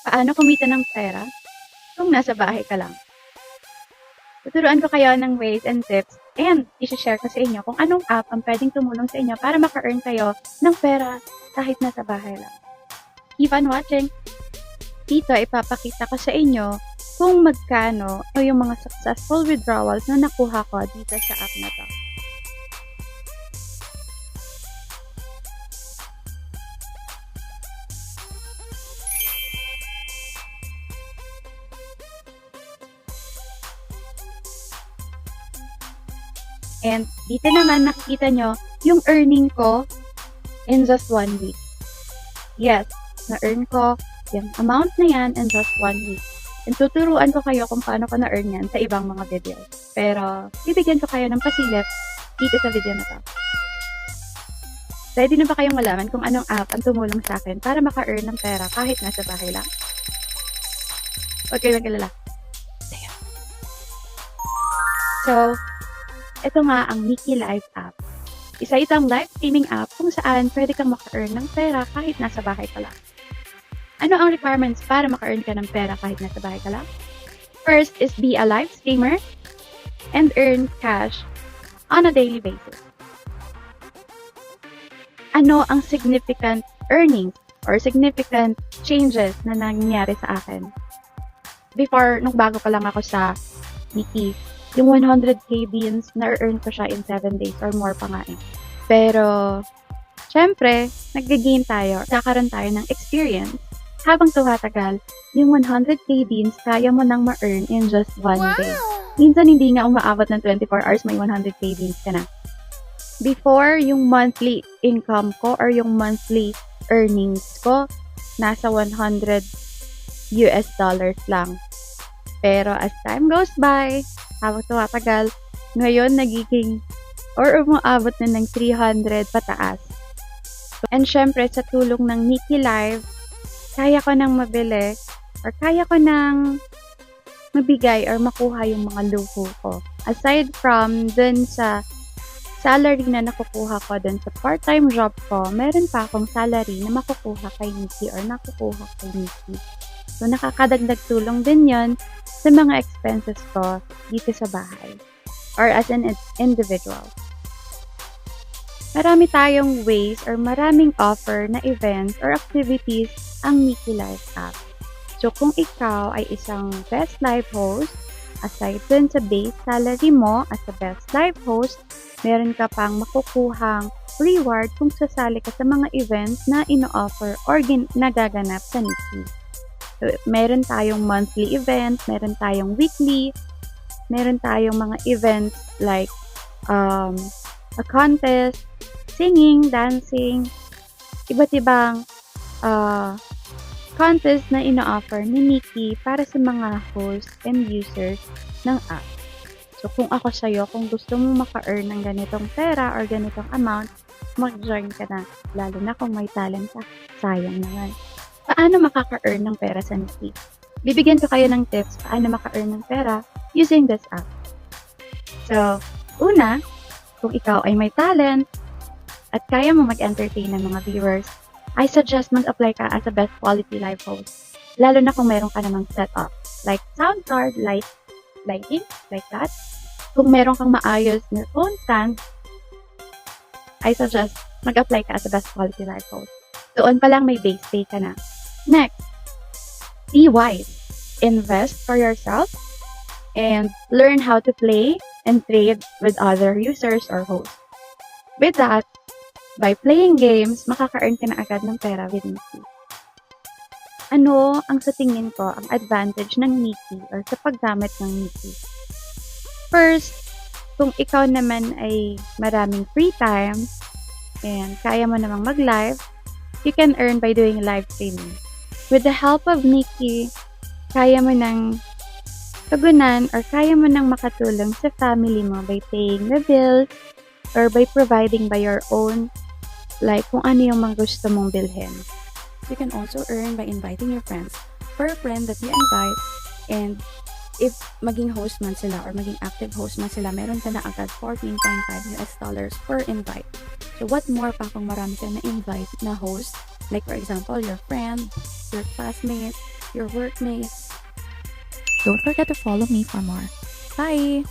Paano kumita ng pera kung nasa bahay ka lang? Tuturuan ko kayo ng ways and tips and i-share ko sa inyo kung anong app ang pwedeng tumulong sa inyo para maka-earn kayo ng pera kahit nasa bahay lang. Keep on watching! Dito ipapakita ko sa inyo kung magkano o yung mga successful withdrawals na nakuha ko dito sa app na to. And dito naman nakikita nyo yung earning ko in just 1 week. Yes, na-earn ko yung amount na yan in just 1 week. And tuturuan ko kayo kung paano ko na-earn yan sa ibang mga videos. Pero, bibigyan ko kayo ng pasilip dito sa video na to. Ready na ba kayong malaman kung anong app ang tumulong sa akin para maka-earn ng pera kahit nasa bahay lang? Huwag kayo mag-alala. So, ito nga ang Nikki Live app. Isa itong live streaming app kung saan pwede kang maka-earn ng pera kahit nasa bahay ka lang. Ano ang requirements para maka-earn ka ng pera kahit nasa bahay ka lang? First is be a live streamer and earn cash on a daily basis. Ano ang significant earnings or significant changes na nangyari sa akin? Before, nung bago pa lang ako sa Nikki, yung 100k beans, na-earn ko siya in 7 days or more pa nga eh. Pero, syempre, nag-gain tayo, kakaroon tayo ng experience. Habang tumatagal, yung 100k beans, kaya mo nang ma-earn in just 1 day. Minsan, hindi nga umaabot ng 24 hours, may 100k beans ka na. Before, yung monthly income ko or yung monthly earnings ko, nasa $100 lang. Pero as time goes by, habang tumatagal, ngayon nagiging or umaabot na ng 300 pataas. And syempre, sa tulong ng Nikki Live, kaya ko nang mabili or kaya ko nang mabigay or makuha yung mga luho ko. Aside from dun sa salary na nakukuha ko dun sa part-time job ko, meron pa akong salary na makukuha kay Nikki or nakukuha kay Nikki. So, nakakadagdag tulong din yon sa mga expenses ko dito sa bahay or as an individual. Marami tayong ways or maraming offer na events or activities ang Nikki Live app. So, kung ikaw ay isang best live host, aside dun sa base salary mo as a best live host, meron ka pang makukuhang reward kung sasali ka sa mga events na ino-offer or nagaganap sa Nikki. So, meron tayong monthly event, meron tayong weekly, meron tayong mga events like a contest, singing, dancing, iba't ibang contest na ino-offer ni Nikki para sa mga hosts and users ng app. So, kung ako sa'yo, kung gusto mong maka-earn ng ganitong pera or ganitong amount, mag-join ka na. Lalo na kung may talent ka. Sayang naman. Paano makaka-earn ng pera sa Nikki? Bibigyan ko kayo ng tips paano maka-earn ng pera using this app. So, una, kung ikaw ay may talent at kaya mo mag-entertain ng mga viewers, I suggest mag-apply ka as a best quality live host. Lalo na kung meron ka namang setup, like sound card, lighting, like that. Kung meron kang maayos na phone stand, I suggest mag-apply ka as a best quality live host. Doon pa lang may base pay ka na. Next, be wise. Invest for yourself and learn how to play and trade with other users or hosts. With that, by playing games, makaka-earn ka na agad ng pera with Nikki. Ano ang sa tingin ko ang advantage ng Nikki or sa paggamit ng Nikki? First, kung ikaw naman ay maraming free time and kaya mo namang mag-live, you can earn by doing live streaming. With the help of Nikki, kaya mo nang tugunan or kaya mo nang makatulong sa family mo by paying the bills or by providing by your own, like kung ano yung mga gusto mong bilhin. You can also earn by inviting your friends. Per friend that you invite, and if maging host man sila or maging active host man sila, meron ka na agad $14.5 per invite. So what more pa kung marami ka na invite na host, like for example, your friend, your classmates, your workmates. Don't forget to follow me for more. Bye!